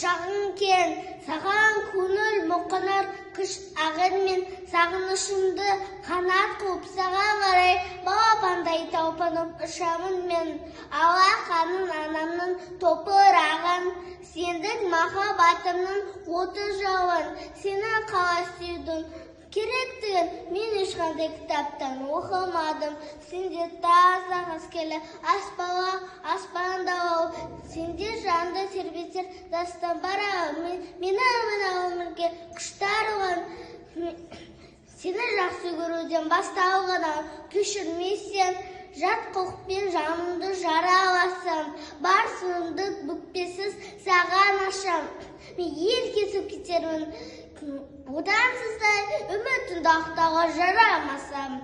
құшағың кен, саған көңіл мұқынар күш ағын мен сағынышымды қанат қуып саған қарай балапандай талпынып ұшамын мен. Алақаның анамның топырағын, сендік махаббатымның оты жауын, сені қалай сүйдім керектігін мен ешқандай кітаптан оқымадым. Сенде таза қаскелі аспала, аспандау, сенде жанды тербетер дастан бара. Мені мына өмірге құштарған, сені жақсы көруден басталғаннан кешірмесең, жат құлықпен жанымды жараласам, бар сынымды бүкпесіз саған ашам. Мен ел кесіп кетермін, одан сізді үмітімді ақтауға жарамасам.